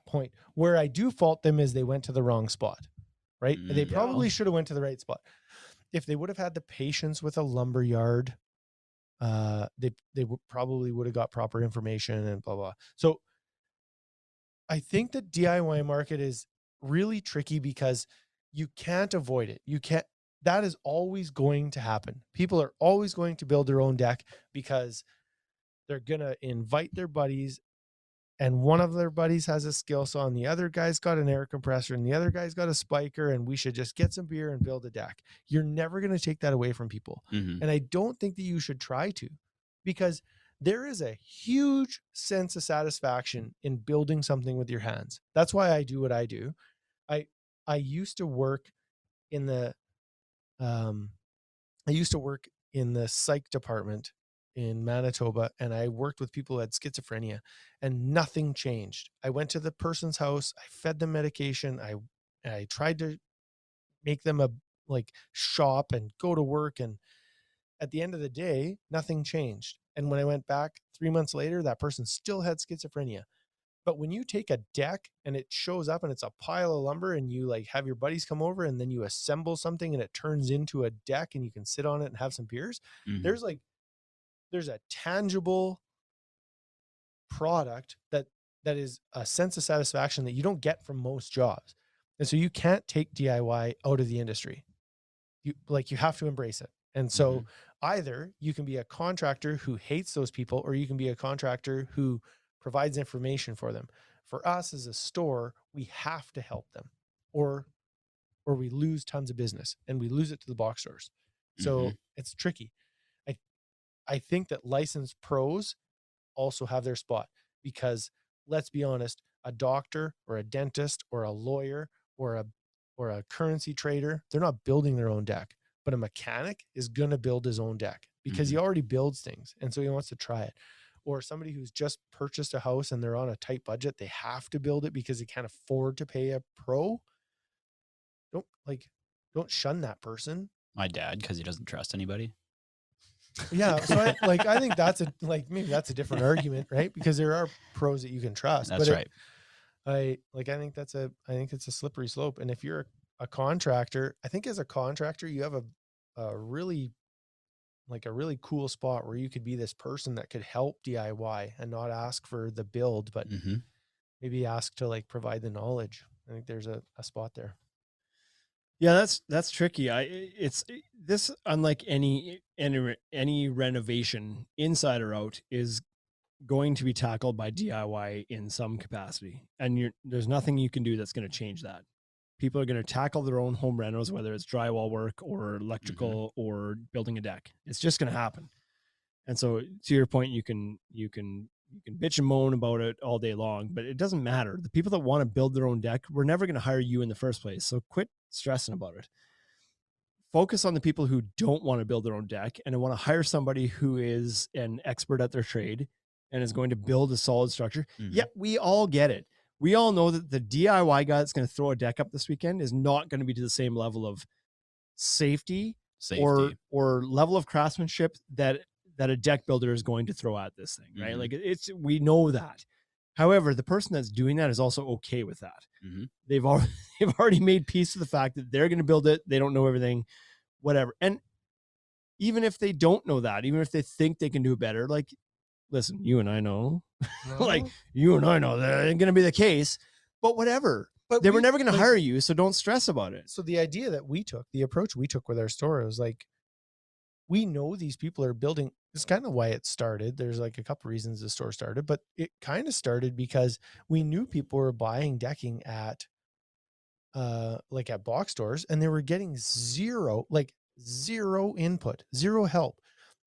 point. Where I do fault them is they went to the wrong spot, right? They Yeah. probably should have went to the right spot. If they would have had the patience with a lumber yard, they probably would have got proper information and blah, blah. So I think the DIY market is really tricky because you can't avoid it. That is always going to happen. People are always going to build their own deck because they're going to invite their buddies, and one of their buddies has a skill saw and the other guy's got an air compressor and the other guy's got a spiker, and we should just get some beer and build a deck. You're never going to take that away from people. Mhm. And I don't think that you should try to, because there is a huge sense of satisfaction in building something with your hands. That's why I do what I do. I used to work in the psych department in Manitoba, and I worked with people who had schizophrenia, and nothing changed. I went to the person's house, I fed them medication, I tried to make them shop and go to work, and at the end of the day, nothing changed. And when I went back 3 months later, that person still had schizophrenia. But when you take a deck and it shows up and it's a pile of lumber, and you have your buddies come over and then you assemble something and it turns into a deck and you can sit on it and have some beers, Mhm. there's a tangible product that is a sense of satisfaction that you don't get from most jobs. And so you can't take DIY out of the industry. You have to embrace it. And so either you can be a contractor who hates those people, or you can be a contractor who provides information for them. For us as a store, we have to help them, or we lose tons of business, and we lose it to the box stores. So it's tricky. I think that licensed pros also have their spot, because let's be honest, a doctor or a dentist or a lawyer or a currency trader, they're not building their own deck, but a mechanic is going to build his own deck because he already builds things. And so he wants to try it. Or somebody who's just purchased a house and they're on a tight budget, they have to build it because they can't afford to pay a pro. Don't shun that person. My dad, because he doesn't trust anybody. Yeah. So I think that's maybe that's a different argument, right? Because there are pros that you can trust. That's right. I think it's a slippery slope. And if you're a contractor, I think as a contractor, you have a really cool spot where you could be this person that could help DIY and not ask for the build, but maybe ask to provide the knowledge. I think there's a spot there. yeah, that's tricky. This, unlike any renovation, inside or out, is going to be tackled by DIY in some capacity, and there's nothing you can do that's going to change that. People are going to tackle their own home renos, whether it's drywall work or electrical or building a deck. It's just going to happen. And so, to your point, you can bitch and moan about it all day long, but it doesn't matter. The people that want to build their own deck, we're never going to hire you in the first place. So quit stressing about it. Focus on the people who don't want to build their own deck and want to hire somebody who is an expert at their trade and is going to build a solid structure. Yeah, we all get it. We all know that the DIY guy that's going to throw a deck up this weekend is not going to be to the same level of safety. or level of craftsmanship that a deck builder is going to throw at this thing, right? Like we know that. However, the person that's doing that is also okay with that. They've already made peace with the fact that they're going to build it. They don't know everything, whatever. And even if they don't know that, even if they think they can do better, listen, you and I know, you and I know that ain't going to be the case, but whatever. But they were never going to hire you, so don't stress about it. So the idea that the approach we took with our store was we know these people are building it's kind of why it started. There's like a couple reasons the store started, but it kind of started because we knew people were buying decking at like at box stores, and they were getting zero input, zero help.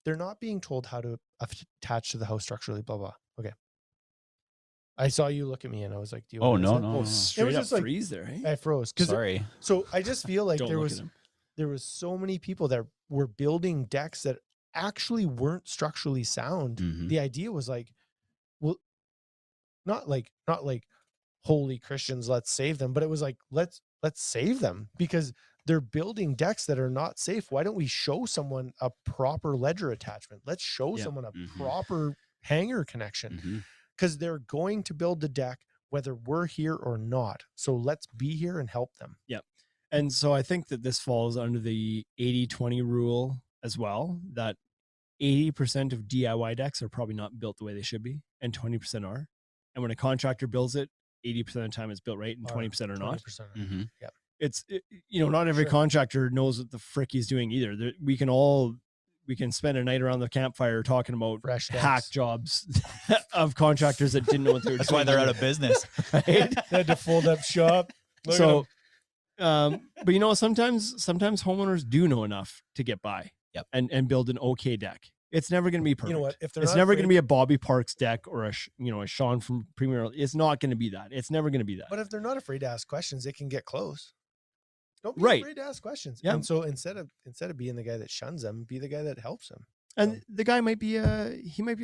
They're not being told how to attach to the house structurally, blah, blah. Okay. I saw you look at me and I was like, do you Oh, want to no, answer? no, Oh, no. straight was up just like- freeze there. Eh? I froze. Sorry. So I just feel like Don't there look was at him. so many people that were building decks that actually weren't structurally sound. Mhm. The idea was like, well, not like holy Christians, let's save them, but it was like, let's save them because they're building decks that are not safe. Why don't we show someone a proper ledger attachment? Let's show Yeah. someone a Mhm. proper hanger connection, Mhm. because they're going to build the deck whether we're here or not. So let's be here and help them. And so I think that this falls under the 80-20 rule as well, that 80% of DIY decks are probably not built the way they should be, and 20% are. And when a contractor builds it, 80% of the time it's built right and 20% are not. 20% are. Mhm. Not every Sure. contractor knows what the frick he's doing either. We can spend a night around the campfire talking about Fresh hack decks. jobs of contractors that didn't know what they were That's doing. why they're out of business. Right? They had to fold up shop. Look at So, them. but sometimes homeowners do know enough to get by. Yep. And build an okay deck. It's never going to be perfect. You know what? If they're It's not never going to afraid- be a Bobby Parks deck or a Sean from Premier. It's not going to be that. It's never going to be that. But if they're not afraid to ask questions, they can get close. Don't be Right. afraid to ask questions. Yeah. And so instead of being the guy that shuns them, be the guy that helps them. And the guy might be a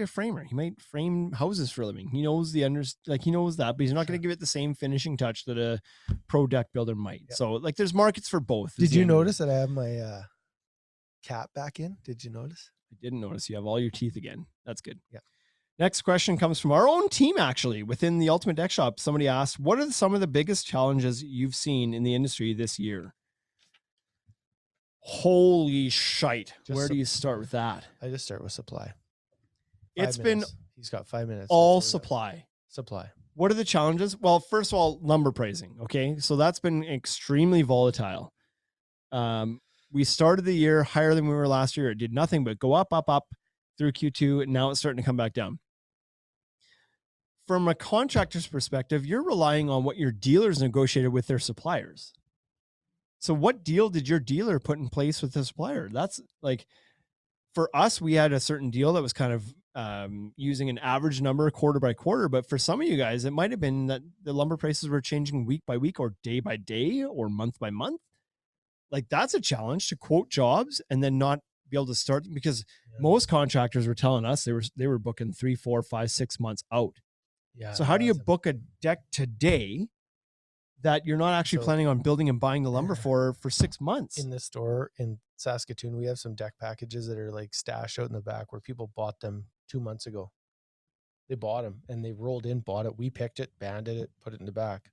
framer. He might frame houses for a living. He knows he knows that, but he's not going to give it the same finishing touch that a pro deck builder might. Yeah. So like there's markets for both. is Did the you end of it. notice that I have my cap back in? Did you notice? I didn't notice you have all your teeth again. That's good. Yeah. Next question comes from our own team, actually, within the Ultimate Deck Shop. Somebody asked, what are some of the biggest challenges you've seen in the industry this year? Holy shite. Just Where do some- you start with that? I just start with supply. It's 5 been minutes. He's got 5 minutes. all That's all we got. supply. Supply. What are the challenges? Well, first of all, lumber pricing. Okay. So that's been extremely volatile. We started the year higher than we were last year. It did nothing but go up, up, up through Q2. And now it's starting to come back down. From a contractor's perspective, you're relying on what your dealers negotiated with their suppliers. So what deal did your dealer put in place with the supplier? That's like, for us, we had a certain deal that was kind of using an average number quarter by quarter. But for some of you guys, it might have been that the lumber prices were changing week by week or day by day or month by month. Like that's a challenge to quote jobs and then not be able to start, because most contractors were telling us they were booking 3, 4, 5, 6 months out. Yeah. So how do you that's a- book a deck today that you're not actually So- planning on building and buying the lumber for 6 months? in the store in Saskatoon? We have some deck packages that are like stashed out in the back where people bought them 2 months ago. They bought them and they rolled in, bought it. We picked it, banded it, put it in the back.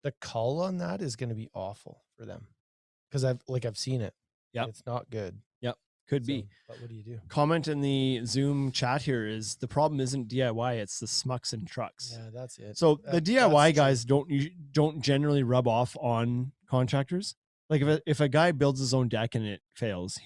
The cull on that is going to be awful for them because I've seen it. Yep. It's not good. Could be. So, but what do you do? Comment in the Zoom chat here is the problem isn't DIY, it's the smucks and trucks. Yeah, that's it. So the That's DIY true. guys don't generally rub off on contractors. Like if a guy builds his own deck and it fails,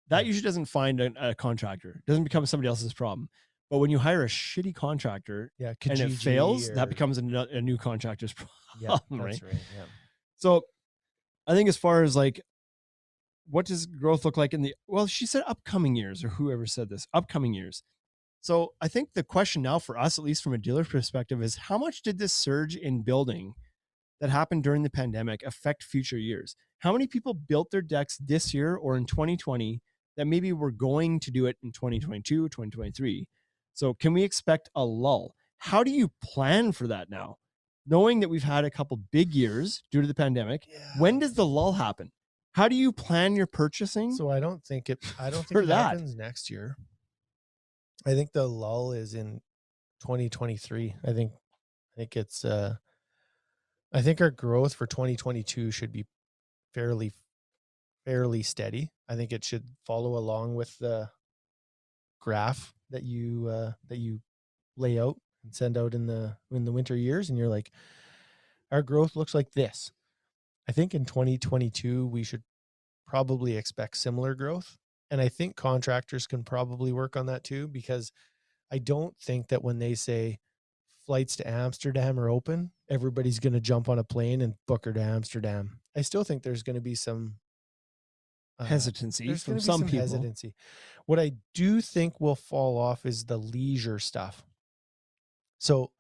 that usually doesn't find a contractor. It doesn't become somebody else's problem. But when you hire a shitty contractor Yeah, and it Kijiji fails, or- that becomes a new contractor's problem. yeah, right? that's right. Yeah. So I think as far as like, what does growth look like she said upcoming years, or whoever said this, upcoming years. So I think the question now for us, at least from a dealer perspective, is how much did this surge in building that happened during the pandemic affect future years? How many people built their decks this year or in 2020 that maybe were going to do it in 2022, 2023? So can we expect a lull? How do you plan for that now? Knowing that we've had a couple big years due to the pandemic, when does the lull happen? How do you plan your purchasing? So I don't think it For that. happens next year. I think the lull is in 2023. I think it's I think our growth for 2022 should be fairly steady. I think it should follow along with the graph that you lay out and send out in the winter years, and you're like, our growth looks like this. I think in 2022 we should probably expect similar growth, And I think contractors can probably work on that too, because I don't think that when they say flights to Amsterdam are open, everybody's going to jump on a plane and book her to Amsterdam. I still think there's going to be some hesitancy there's from gonna be some people. hesitancy. What I do think will fall off is the leisure stuff. So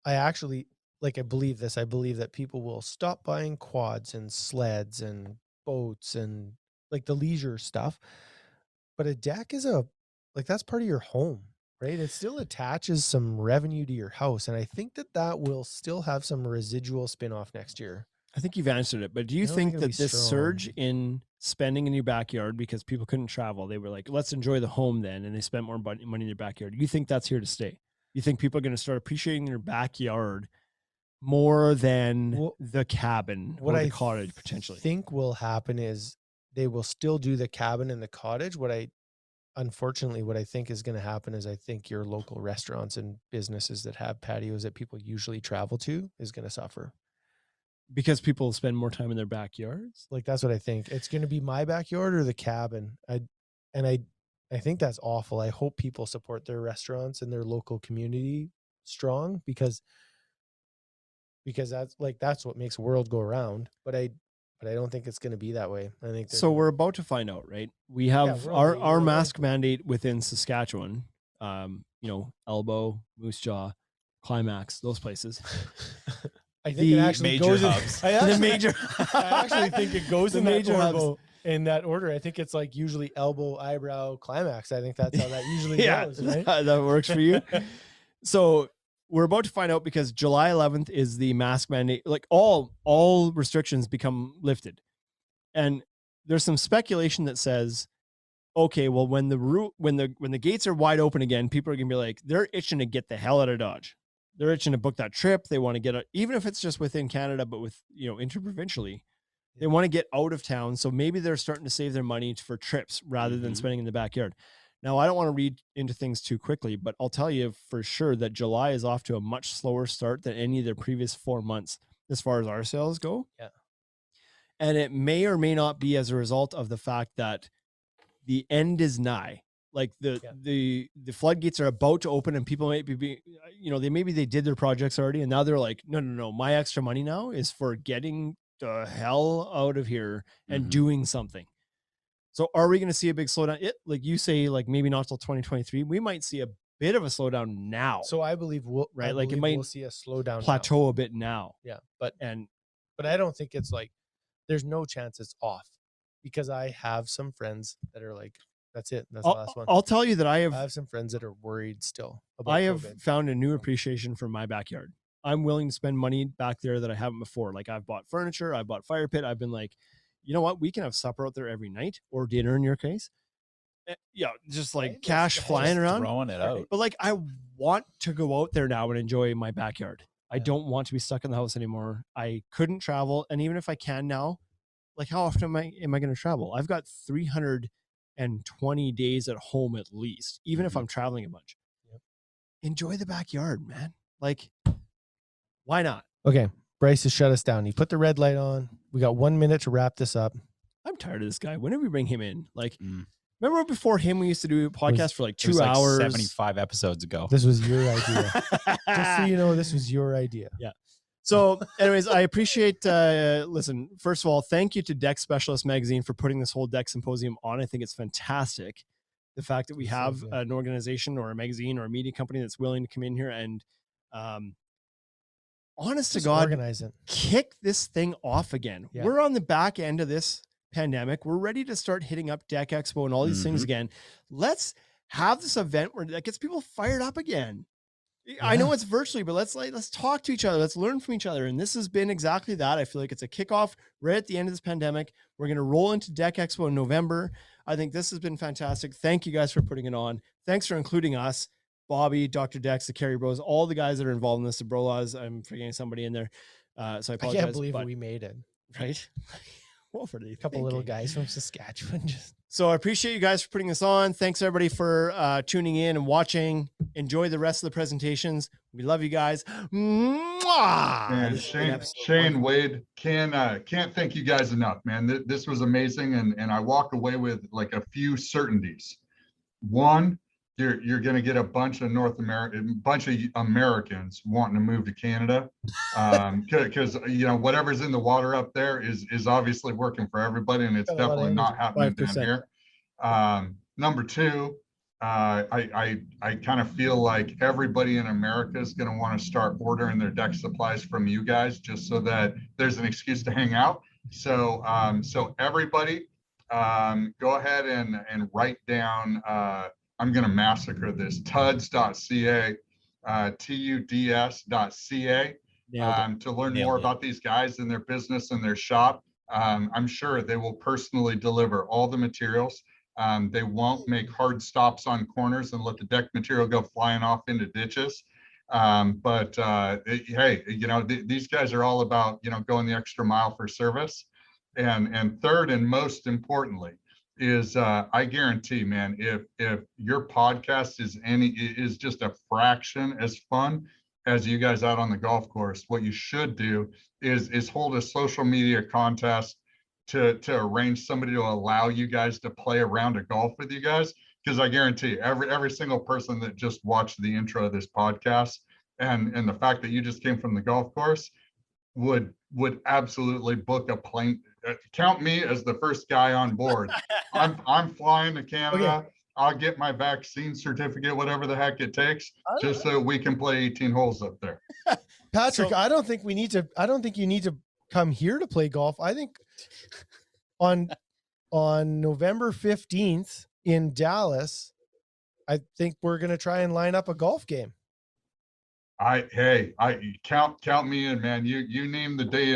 I actually, like, I believe this. I believe that people will stop buying quads and sleds and boats and like the leisure stuff. But a deck is that's part of your home, right? It still attaches some revenue to your house. And I think that will still have some residual spin-off next year. I think you've answered it, but do you I don't think think it'll that be this strong. surge in spending in your backyard because people couldn't travel, they were like, let's enjoy the home then, and they spent more money in their backyard. You think that's here to stay? You think people are going to start appreciating their backyard more than the cabin or the cottage potentially? What I think will happen is they will still do the cabin and the cottage. Unfortunately, what I think is going to happen is I think your local restaurants and businesses that have patios that people usually travel to is going to suffer. Because people spend more time in their backyards? Like, that's what I think. It's going to be my backyard or the cabin. I think that's awful. I hope people support their restaurants and their local community strong, because that's what makes the world go around. But I don't think it's going to be that way. I think so. We're about to find out, right? We have our mask mandate within Saskatchewan. Elbow, Moose Jaw, Climax, those places. I think it actually major goes hubs. I actually think it goes in major hubs in that order. I think it's like usually Elbow, Eyebrow, Climax. I think that's how that usually goes. Right? That works for you. So we're about to find out, because July 11th is the mask mandate. Like all restrictions become lifted, and there's some speculation that says, okay, well, when the gates are wide open again, people are gonna be like, they're itching to get the hell out of Dodge. They're itching to book that trip. They want to get even if it's just within Canada, but with interprovincially, they want to get out of town. So maybe they're starting to save their money for trips rather than spending in the backyard. Now, I don't want to read into things too quickly, but I'll tell you for sure that July is off to a much slower start than any of the previous 4 months as far as our sales go. Yeah. And it may or may not be as a result of the fact that the end is nigh. Like the floodgates are about to open, and people might be, they did their projects already, and now they're like, no, my extra money now is for getting the hell out of here and doing something. So are we going to see a big slowdown? Like you say, like maybe not till 2023. We might see a bit of a slowdown now. So I believe we'll see a slowdown, plateau a bit now. Yeah, but I don't think it's like there's no chance it's off, because I have some friends that are like, that's it. That's the last one. I'll tell you that I have some friends that are worried still about COVID. Found a new appreciation for my backyard. I'm willing to spend money back there that I haven't before. Like, I've bought furniture, I've bought fire pit. I've been like, you know what? We can have supper out there every night, or dinner in your case. Yeah, just like cash flying around. Throwing it out. But like, I want to go out there now and enjoy my backyard. I don't want to be stuck in the house anymore. I couldn't travel. And even if I can now, like, how often am I going to travel? I've got 320 days at home at least, even if I'm traveling a bunch. Yep. Enjoy the backyard, man. Like, why not? Okay. Bryce has shut us down. He put the red light on. We got 1 minute to wrap this up. I'm tired of this guy. Whenever we bring him in, like, remember before him, we used to do a podcast for like 2 hours. 75 episodes ago. This was your idea. Just so you know, this was your idea. Yeah. So anyways, I appreciate, listen, first of all, thank you to Deck Specialist Magazine for putting this whole deck symposium on. I think it's fantastic. The fact that we have an organization or a magazine or a media company that's willing to come in here and, honest to God, organize it. Kick this thing off again. Yeah. We're on the back end of this pandemic. We're ready to start hitting up Deck Expo and all these things again. Let's have this event where that gets people fired up again. Yeah. I know it's virtually, but let's talk to each other. Let's learn from each other. And this has been exactly that. I feel like it's a kickoff right at the end of this pandemic. We're going to roll into Deck Expo in November. I think this has been fantastic. Thank you guys for putting it on. Thanks for including us, Bobby, Dr. Dex, the Carey Bros, all the guys that are involved in this, the Brolas. I'm forgetting somebody in there. So I apologize. I can't believe we made it. Right? What were they? A couple little guys from Saskatchewan. So I appreciate you guys for putting this on. Thanks everybody for tuning in and watching. Enjoy the rest of the presentations. We love you guys. Mwah! And This has been episode Shane 1. Wade, can't thank you guys enough, man. This was amazing, and I walk away with like a few certainties. One, you're going to get a bunch of Americans wanting to move to Canada, because whatever's in the water up there is obviously working for everybody, and it's Got a lot of definitely not happening down 5%. here. Number two, I kind of feel like everybody in America is going to want to start ordering their deck supplies from you guys, just so that there's an excuse to hang out. So everybody, go ahead and write down, I'm going to massacre this, tuds.ca, tuds.ca, to learn more about these guys and their business and their shop. I'm sure they will personally deliver all the materials. They won't make hard stops on corners and let the deck material go flying off into ditches. Hey, these guys are all about, going the extra mile for service. And third, and most importantly, is I guarantee, man, if your podcast is just a fraction as fun as you guys out on the golf course, what you should do is hold a social media contest to arrange somebody to allow you guys to play a round of golf with you guys. Because I guarantee every single person that just watched the intro of this podcast and the fact that you just came from the golf course would absolutely book a plane. Count me as the first guy on board. I'm flying to Canada. Okay. I'll get my vaccine certificate, whatever the heck it takes, just so we can play 18 holes up there. Patrick, So- I don't think you need to come here to play golf. I think on November 15th in Dallas, I think we're going to try and line up a golf game. I count me in, man. You name the day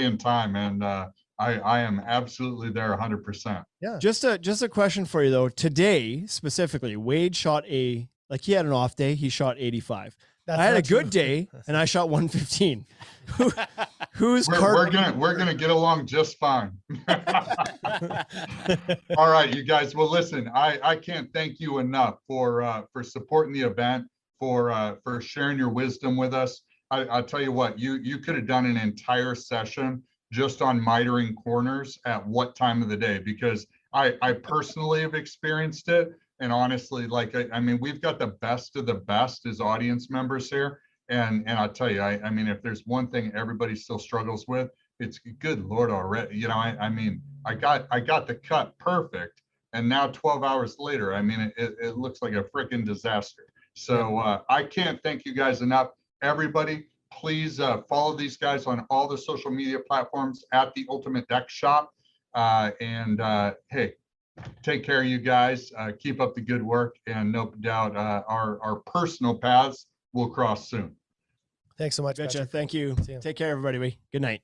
and time, and I am absolutely there 100%. Just a question for you though. Today specifically, Wade shot he had an off day. He shot 85. That's I had a not true. good day and I shot 115. Who's We're gonna get along just fine. All right, you guys. Well, listen, I can't thank you enough for supporting the event, for sharing your wisdom with us. I'll tell you what, you could have done an entire session just on mitering corners at what time of the day, because I personally have experienced it. And honestly, I mean, we've got the best of the best as audience members here. And I'll tell you, I mean, if there's one thing everybody still struggles with, it's good Lord already. I mean, I got the cut perfect. And now 12 hours later, I mean, it looks like a freaking disaster. So I can't thank you guys enough. Everybody, please follow these guys on all the social media platforms at the Ultimate Deck Shop. Hey, take care of you guys. Keep up the good work, and no doubt our personal paths will cross soon. Thanks so much. Betcha. Patrick. Thank you. See ya. Take care, everybody. Good night.